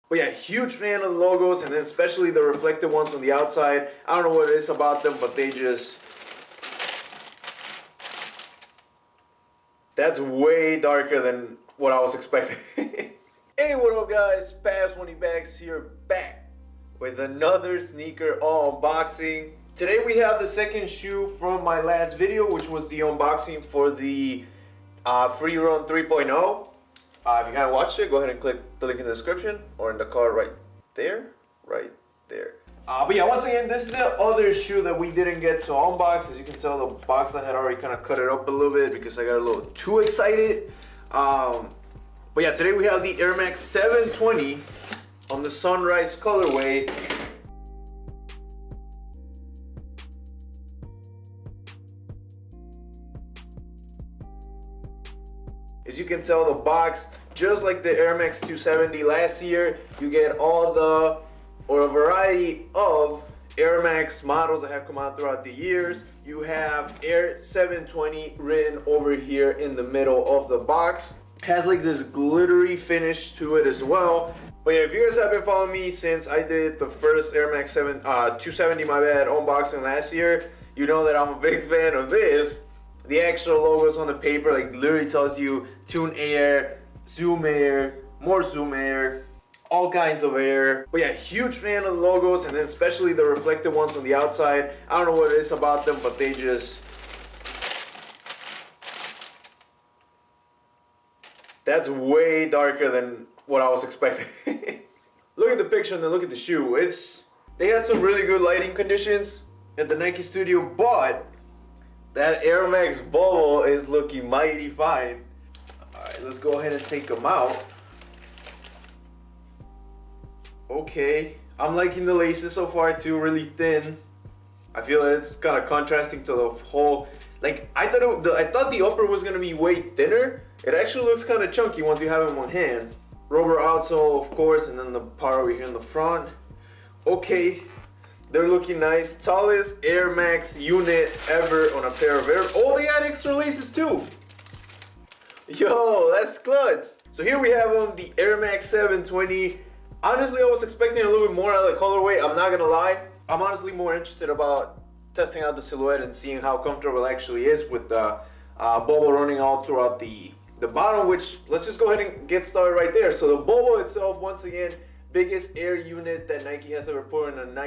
But yeah, huge fan of the logos, and then especially the reflective ones on the outside. I don't know what it is about them, but they just... That's way darker than what I was expecting. Hey, what up guys? Pabs20Bags here, back with another sneaker unboxing. Today we have the second shoe from my last video, which was the unboxing for the Free Run 3.0. If you haven't watched it, go ahead and click the link in the description or in the card right there, But yeah, once again, this is the other shoe that we didn't get to unbox. As you can tell, the box I had already kind of cut it up a little bit because I got a little too excited. But yeah, today we have the Air Max 720 on the Sunrise colorway. As you can tell, the box, just like the Air Max 270 last year, you get all the, or a variety of Air Max models that have come out throughout the years. You have Air 720 written over here in the middle of the box. Has like this glittery finish to it as well. But yeah, if you guys have been following me since I did the first Air Max 270 unboxing last year, you know that I'm a big fan of this. The actual logos on the paper like literally tells you tune air, zoom air, more zoom air, all kinds of air. But yeah, huge fan of the logos, and then especially the reflective ones on the outside. I don't know what it is about them, but they just... That's way darker than what I was expecting. Look at the picture and then look at the shoe. They had some really good lighting conditions at the Nike studio, but that Air Max bubble is looking mighty fine. Alright, let's go ahead and take them out. Okay, I'm liking the laces so far too, really thin. I feel that it's kind of contrasting to the whole, like I thought the upper was gonna be way thinner. It actually looks kind of chunky once you have it in one hand. Rubber outsole, of course, and then the part over here in the front. Okay, they're looking nice. Tallest Air Max unit ever on a pair of Air. Oh, they had extra laces too. Yo, that's clutch. So here we have them, the Air Max 720. Honestly, I was expecting a little bit more out of the colorway. I'm not gonna lie. I'm honestly more interested about testing out the silhouette and seeing how comfortable it actually is with the bubble running all throughout the bottom, which let's just go ahead and get started right there. So the bubble itself, once again, biggest air unit that Nike has ever put on an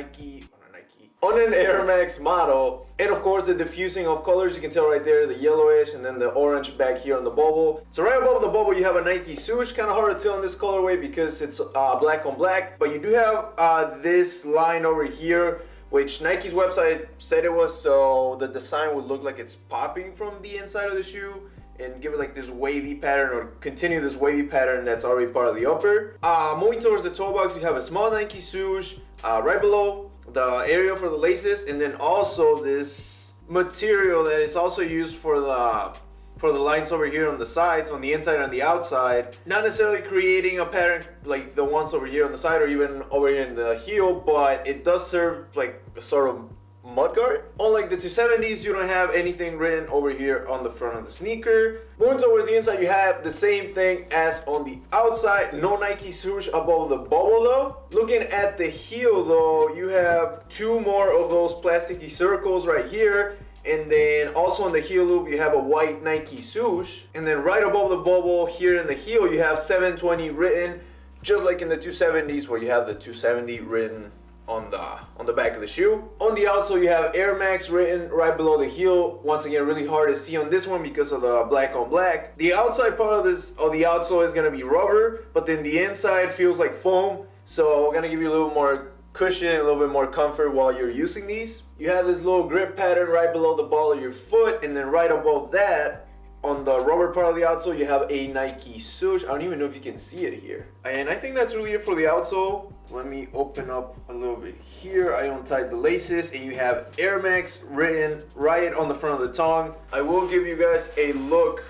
Air Max model. And of course the diffusing of colors, you can tell right there, the yellowish and then the orange back here on the bubble. So right above the bubble you have a Nike swoosh. Kind of hard to tell in this colorway because it's black on black, but you do have this line over here, which Nike's website said it was so the design would look like it's popping from the inside of the shoe and give it like this wavy pattern, or continue this wavy pattern that's already part of the upper. Moving towards the toe box, you have a small Nike swoosh right below the area for the laces, and then also this material that is also used for the lines over here on the sides, on the inside and the outside. Not necessarily creating a pattern like the ones over here on the side or even over here in the heel, but it does serve like a sort of mudguard. Unlike the 270s, you don't have anything written over here on the front of the sneaker. Moving towards the inside, you have the same thing as on the outside. No Nike swoosh above the bubble though. Looking at the heel though, you have two more of those plasticky circles right here. And then also on the heel loop, you have a white Nike swoosh. And then right above the bubble here in the heel, you have 720 written, just like in the 270s where you have the 270 written on the back of the shoe. On the outsole, you have Air Max written right below the heel. Once again, really hard to see on this one because of the black on black. The outside part of the outsole is gonna be rubber, but then the inside feels like foam. So I'm gonna give you a little more cushion, a little bit more comfort while you're using these. You have this little grip pattern right below the ball of your foot, and then right above that, on the rubber part of the outsole, you have a Nike swoosh. I don't even know if you can see it here. And I think that's really it for the outsole. Let me open up a little bit here. I untied the laces, and you have Air Max written right on the front of the tongue. I will give you guys a look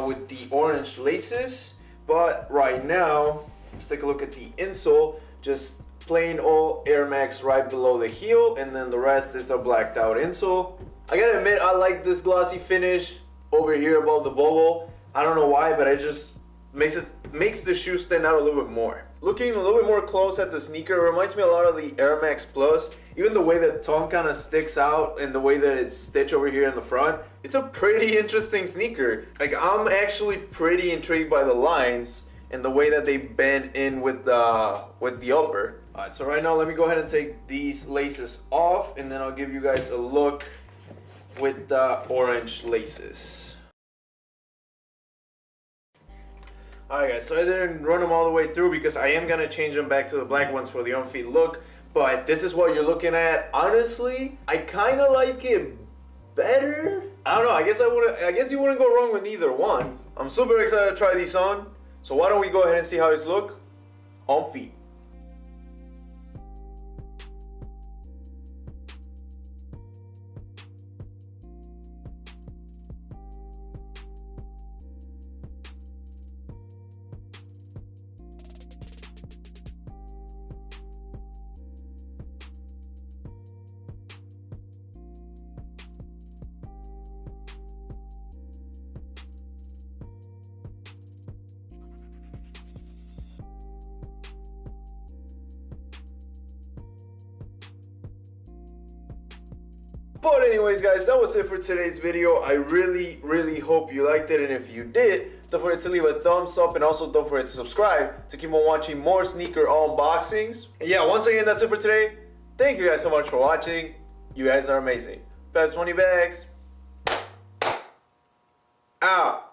with the orange laces, but right now, let's take a look at the insole. Just plain old Air Max right below the heel, and then the rest is a blacked out insole. I gotta admit, I like this glossy finish over here above the bubble. I don't know why, but it just makes the shoe stand out a little bit more. looking a little bit more close at the sneaker, it reminds me a lot of the Air Max Plus. Even the way that tongue kind of sticks out and the way that it's stitched over here in the front, it's a pretty interesting sneaker. Like, I'm actually pretty intrigued by the lines and the way that they bend in with the upper. Alright, so right now let me go ahead and take these laces off, and then I'll give you guys a look with the orange laces. Alright guys, so I didn't run them all the way through because I am gonna change them back to the black ones for the on-feet look, but this is what you're looking at. Honestly, I kind of like it better. I don't know, I guess you wouldn't go wrong with either one. I'm super excited to try these on. So why don't we go ahead and see how these look on feet. But anyways guys, that was it for today's video. I really hope you liked it, and if you did, don't forget to leave a thumbs up, and also don't forget to subscribe to keep on watching more sneaker unboxings. And yeah, once again, that's it for today. Thank you guys so much for watching. You guys are amazing. Babs Money Bags out.